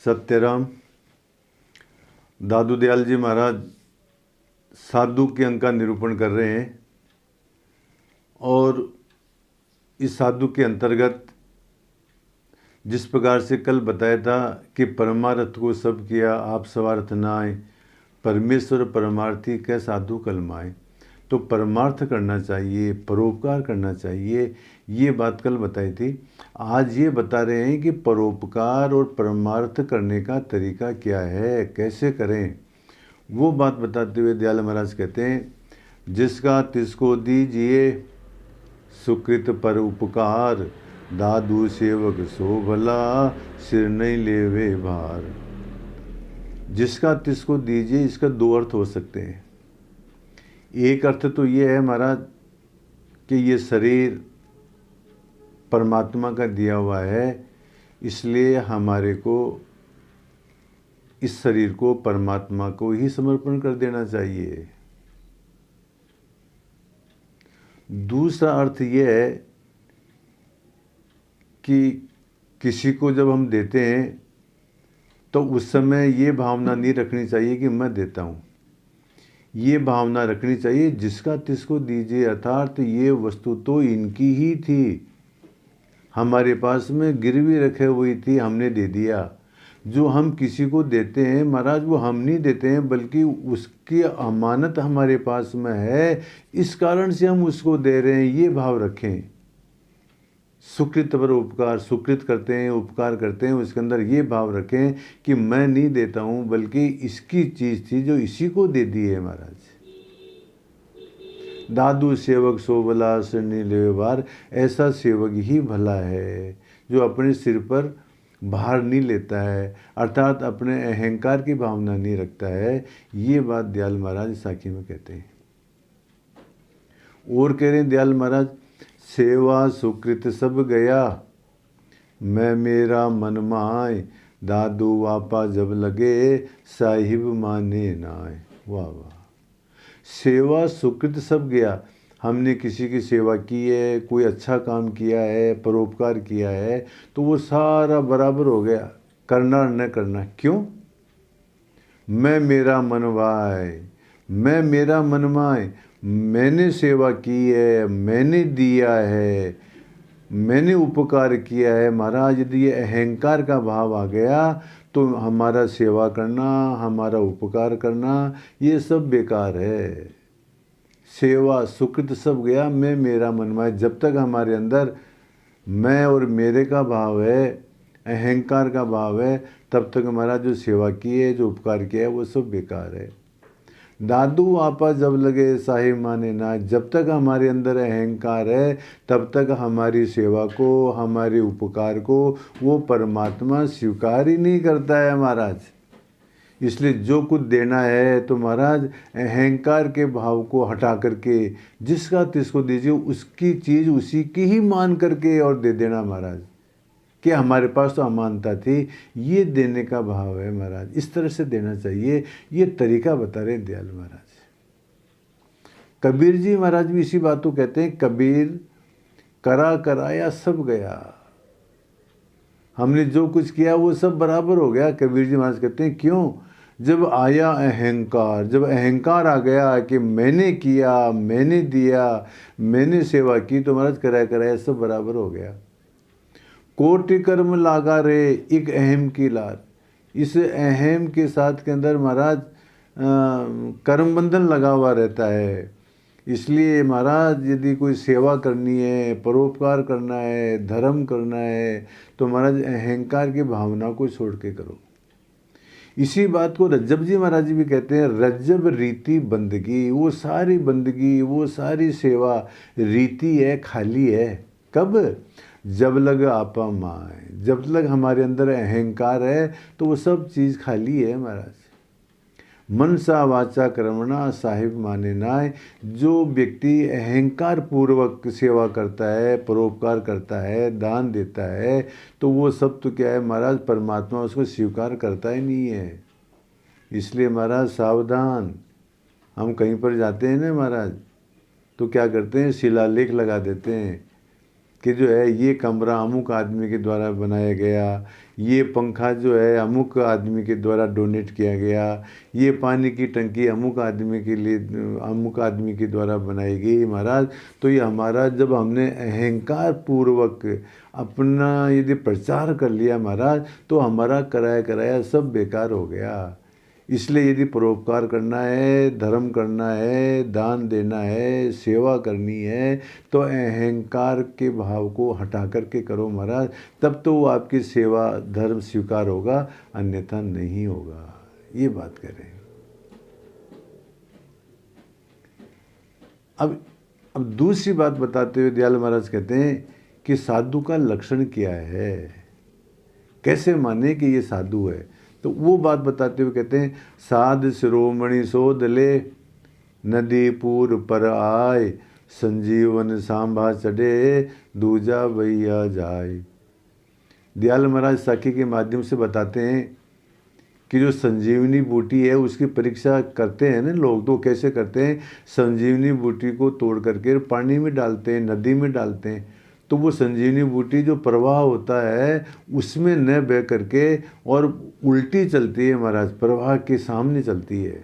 सत्यराम। दादू दयाल जी महाराज साधु के अंग का निरूपण कर रहे हैं और इस साधु के अंतर्गत जिस प्रकार से कल बताया था कि परमार्थ को सब किया आप स्वार्थ न आए, परमेश्वर परमार्थी कै साधु कलमाए। तो परमार्थ करना चाहिए, परोपकार करना चाहिए, ये बात कल बताई थी। आज ये बता रहे हैं कि परोपकार और परमार्थ करने का तरीका क्या है, कैसे करें, वो बात बताते हुए दयाल महाराज कहते हैं, जिसका तिसको दीजिए सुकृत पर उपकार, दादू सेवक सो भला सिर नहीं लेवे भार। जिसका तिसको दीजिए, इसका दो अर्थ हो सकते हैं। एक अर्थ तो ये है महाराज कि ये शरीर परमात्मा का दिया हुआ है, इसलिए हमारे को इस शरीर को परमात्मा को ही समर्पण कर देना चाहिए। दूसरा अर्थ ये है कि किसी को जब हम देते हैं तो उस समय ये भावना नहीं रखनी चाहिए कि मैं देता हूँ, ये भावना रखनी चाहिए जिसका तिसको दीजिए, अर्थात ये वस्तु तो इनकी ही थी, हमारे पास में गिरवी रखे हुई थी, हमने दे दिया। जो हम किसी को देते हैं महाराज वो हम नहीं देते हैं, बल्कि उसकी अमानत हमारे पास में है, इस कारण से हम उसको दे रहे हैं, ये भाव रखें। सुकृत पर उपकार, सुकृत करते हैं, उपकार करते हैं, उसके अंदर ये भाव रखें कि मैं नहीं देता हूँ बल्कि इसकी चीज़ थी जो इसी को दे दी है महाराज। दादू सेवक सो भला सिर नहीं लेवे भार, ऐसा सेवक ही भला है जो अपने सिर पर भार नहीं लेता है, अर्थात अपने अहंकार की भावना नहीं रखता है। ये बात दयाल महाराज साखी में कहते हैं। और कह रहे हैं दयाल महाराज, सेवा सुकृत सब गया, मैं मेरा मन माय, दादू वापा जब लगे, साहिब माने नाय। वाह वाह। सेवा सुकृत सब गया, हमने किसी की सेवा की है, कोई अच्छा काम किया है, परोपकार किया है, तो वो सारा बराबर हो गया, करना न करना। क्यों? मैं मेरा मनवाए, मैं मेरा मनमाए, मैंने सेवा की है, मैंने दिया है, मैंने उपकार किया है महाराज। यदि ये अहंकार का भाव आ गया तो हमारा सेवा करना, हमारा उपकार करना, ये सब बेकार है। सेवा सुकृत सब गया, मैं मेरा मनमाए। जब तक हमारे अंदर मैं और मेरे का भाव है, अहंकार का भाव है, तब तक हमारा जो सेवा की है, जो उपकार किया है, वो सब बेकार है। दादू आपा जब लगे साहिब माने ना, जब तक हमारे अंदर अहंकार है तब तक हमारी सेवा को, हमारे उपकार को वो परमात्मा स्वीकार ही नहीं करता है महाराज। इसलिए जो कुछ देना है तो महाराज अहंकार के भाव को हटा करके जिसका तिसको दीजिए, उसकी चीज़ उसी की ही मान करके और दे देना महाराज, कि हमारे पास तो अमानता थी, ये देने का भाव है महाराज। इस तरह से देना चाहिए, ये तरीका बता रहे हैं दयाल महाराज। कबीर जी महाराज भी इसी बात को कहते हैं, कबीर करा कराया सब गया, हमने जो कुछ किया वो सब बराबर हो गया। कबीर जी महाराज कहते हैं क्यों? जब आया अहंकार, जब अहंकार आ गया कि मैंने किया, मैंने दिया, मैंने सेवा की, तो महाराज कराया कराया सब बराबर हो गया। कोटि कर्म लागा रे एक अहम की लार, इस अहम के साथ के अंदर महाराज कर्म बंधन लगा हुआ रहता है। इसलिए महाराज यदि कोई सेवा करनी है, परोपकार करना है, धर्म करना है, तो महाराज अहंकार की भावना को छोड़ के करो। इसी बात को रज्जब जी महाराज भी कहते हैं, रज्जब रीति बंदगी, वो सारी बंदगी, वो सारी सेवा रीति है, खाली है। कब? जब लग आपा माए, जब तक हमारे अंदर अहंकार है तो वो सब चीज़ खाली है महाराज। मनसा वाचा कर्मणा साहिब माने नाय, जो व्यक्ति अहंकार पूर्वक सेवा करता है, परोपकार करता है, दान देता है, तो वो सब तो क्या है महाराज, परमात्मा उसको स्वीकार करता ही नहीं है। इसलिए महाराज सावधान। हम कहीं पर जाते हैं ना महाराज, तो क्या करते हैं, शिलालेख लगा देते हैं कि जो है ये कमरा अमुक आदमी के द्वारा बनाया गया, ये पंखा जो है अमुक आदमी के द्वारा डोनेट किया गया, ये पानी की टंकी अमुक आदमी के लिए अमुक आदमी के द्वारा बनाई गई महाराज। तो ये हमारा जब हमने अहंकार पूर्वक अपना यदि प्रचार कर लिया महाराज, तो हमारा कराया कराया सब बेकार हो गया। इसलिए यदि परोपकार करना है, धर्म करना है, दान देना है, सेवा करनी है, तो अहंकार के भाव को हटा करके करो महाराज, तब तो वो आपकी सेवा धर्म स्वीकार होगा, अन्यथा नहीं होगा। ये बात करें। अब दूसरी बात बताते हुए दयाल महाराज कहते हैं कि साधु का लक्षण क्या है, कैसे माने कि ये साधु है। तो वो बात बताते हुए कहते हैं, साध शिरोमणि शोध ले, नदी पूर पर आए, संजीवन सांभा चढ़े, दूजा भैया जाए। दयाल महाराज साखी के माध्यम से बताते हैं कि जो संजीवनी बूटी है उसकी परीक्षा करते हैं ना लोग, तो कैसे करते हैं, संजीवनी बूटी को तोड़ करके पानी में डालते हैं, नदी में डालते हैं, तो वो संजीवनी बूटी जो प्रवाह होता है उसमें न बह करके और उल्टी चलती है महाराज, प्रवाह के सामने चलती है,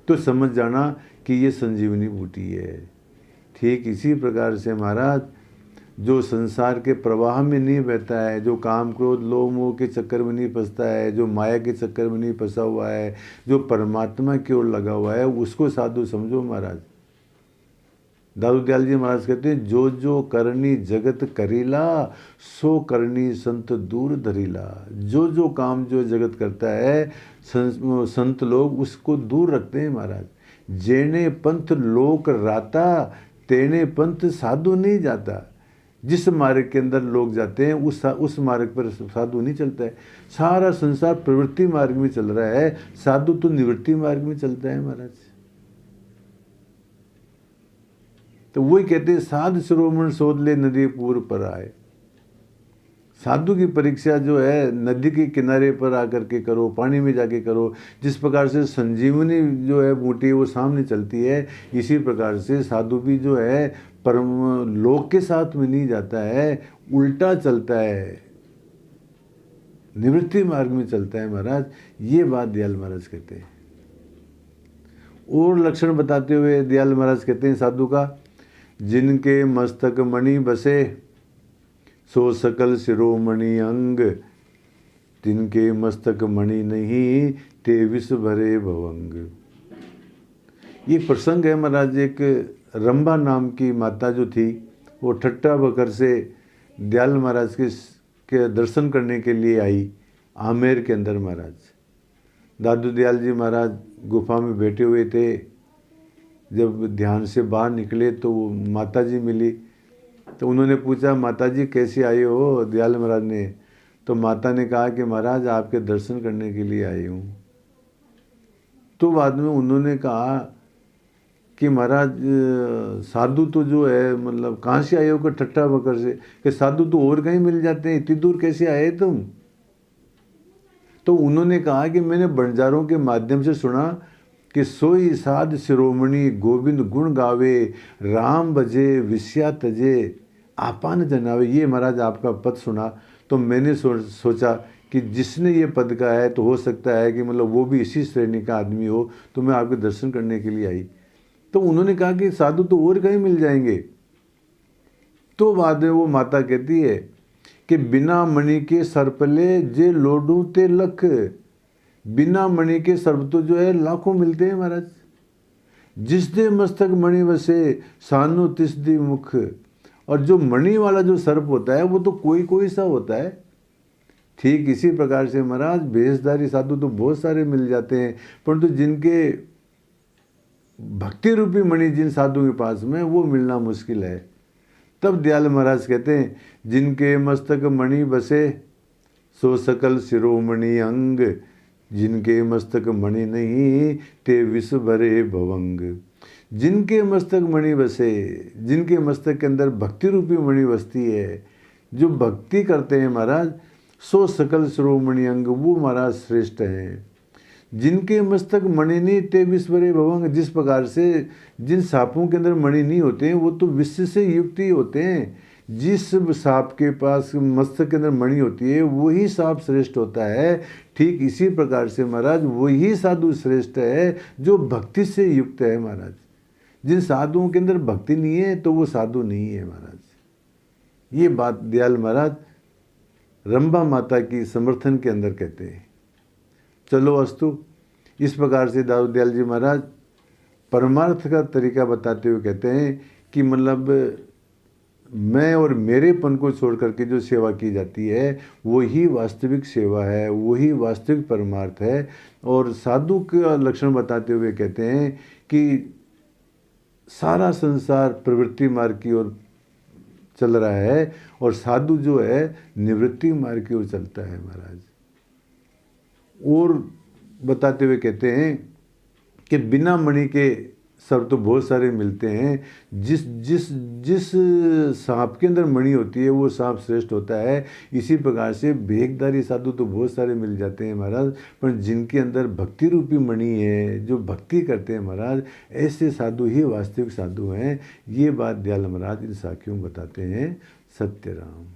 तो समझ जाना कि ये संजीवनी बूटी है। ठीक इसी प्रकार से महाराज जो संसार के प्रवाह में नहीं बहता है, जो काम क्रोध लोभ मोह के चक्कर में नहीं फंसता है, जो माया के चक्कर में नहीं फंसा हुआ है, जो परमात्मा की ओर लगा हुआ है, उसको साधु समझो महाराज। दादू दयाल जी महाराज कहते हैं, जो जो करनी जगत करीला, सो करनी संत दूर धरीला। जो जो काम जो जगत करता है संत लोग उसको दूर रखते हैं महाराज। जेने पंथ लोक राता, तेने पंथ साधु नहीं जाता। जिस मार्ग के अंदर लोग जाते हैं उस मार्ग पर साधु नहीं चलता है। सारा संसार प्रवृत्ति मार्ग में चल रहा है, साधु तो निवृत्ति मार्ग में चलता है महाराज। तो वही कहते हैं, साध शिरोमणि शोध ले, नदी पूर्व पर आए। साधु की परीक्षा जो है नदी के किनारे पर आकर के करो, पानी में जाके करो। जिस प्रकार से संजीवनी जो है बूटी वो सामने चलती है, इसी प्रकार से साधु भी जो है परम लोक के साथ में नहीं जाता है, उल्टा चलता है, निवृत्ति मार्ग में चलता है महाराज। ये बात दयाल महाराज कहते हैं। और लक्षण बताते हुए दयाल महाराज कहते हैं साधु का, जिनके मस्तक मणि बसे, सो सकल शिरोमणि अंग, तिनके मस्तक मणि नहीं, ते विष भरे भवंग। ये प्रसंग है महाराज, एक रंभा नाम की माता जो थी, वो ठट्टा बकर से दयाल महाराज के दर्शन करने के लिए आई आमेर के अंदर महाराज। दादू दयाल जी महाराज गुफा में बैठे हुए थे, जब ध्यान से बाहर निकले तो माता जी मिली, तो उन्होंने पूछा, माता जी कैसे आई हो दयाल महाराज ने। तो माता ने कहा कि महाराज आपके दर्शन करने के लिए आई हूँ। तो बाद में उन्होंने कहा कि महाराज साधु तो जो है मतलब कहाँ से आए हो, कि ठट्टा बकर से, कि साधु तो और कहीं मिल जाते हैं, इतनी दूर कैसे आए तुम। तो उन्होंने कहा कि मैंने बंजारों के माध्यम से सुना कि सोई साध शिरोमणि गोविंद गुण गावे, राम भजे विषया तजे, आपान जनावे। ये महाराज आपका पद सुना तो मैंने सोचा कि जिसने ये पद का है तो हो सकता है कि मतलब वो भी इसी श्रेणी का आदमी हो, तो मैं आपके दर्शन करने के लिए आई। तो उन्होंने कहा कि साधु तो और कहीं मिल जाएंगे। तो बाद में वो माता कहती है कि बिना मणि के सर्पले जे लोडू ते लख। बिना मणि के सर्प तो जो है लाखों मिलते हैं महाराज। जिस दे मस्तक मणि वसे, सानु तिस दी मुख। और जो मणि वाला जो सर्प होता है वो तो कोई कोई सा होता है। ठीक इसी प्रकार से महाराज भेषधारी साधु तो बहुत सारे मिल जाते हैं, परंतु जिनके भक्ति रूपी मणि जिन साधु के पास में वो मिलना मुश्किल है। तब दयाल महाराज कहते हैं, जिनके मस्तक मणि बसे, सो सकल शिरोमणि अंग, जिनके मस्तक मणि नहीं, ते विष भरे भवंग। जिनके मस्तक मणि बसे, जिनके मस्तक के अंदर भक्ति रूपी मणि बसती है, जो भक्ति करते हैं महाराज, सो सकल शिरोमणि अंग, वो महाराज श्रेष्ठ हैं। जिनके मस्तक मणि नहीं, ते विष भरे भवंग। जिस प्रकार से जिन सांपों के अंदर मणि नहीं होते हैं वो तो विष से युक्त ही होते हैं, जिस सांप के पास मस्तक के अंदर मणि होती है वही सांप श्रेष्ठ होता है। ठीक इसी प्रकार से महाराज वही साधु श्रेष्ठ है जो भक्ति से युक्त है महाराज। जिन साधुओं के अंदर भक्ति नहीं है तो वो साधु नहीं है महाराज। ये बात दयाल महाराज रंभा माता की समर्थन के अंदर कहते हैं। चलो अस्तु, इस प्रकार से दाऊ दयाल जी महाराज परमार्थ का तरीका बताते हुए कहते हैं कि मतलब मैं और मेरेपन को छोड़ करके जो सेवा की जाती है वही वास्तविक सेवा है, वही वास्तविक परमार्थ है। और साधु का लक्षण बताते हुए कहते हैं कि सारा संसार प्रवृत्ति मार्ग की ओर चल रहा है और साधु जो है निवृत्ति मार्ग की ओर चलता है महाराज। और बताते हुए कहते हैं कि बिना मणि के सब तो बहुत सारे मिलते हैं। जिस जिस जिस सांप के अंदर मणि होती है वो सांप श्रेष्ठ होता है। इसी प्रकार से भेखधारी साधु तो बहुत सारे मिल जाते हैं महाराज, पर जिनके अंदर भक्ति रूपी मणि है, जो भक्ति करते हैं महाराज, ऐसे साधु ही वास्तविक साधु हैं। ये बात दयाल महाराज इन साखियों में बताते हैं। सत्यराम।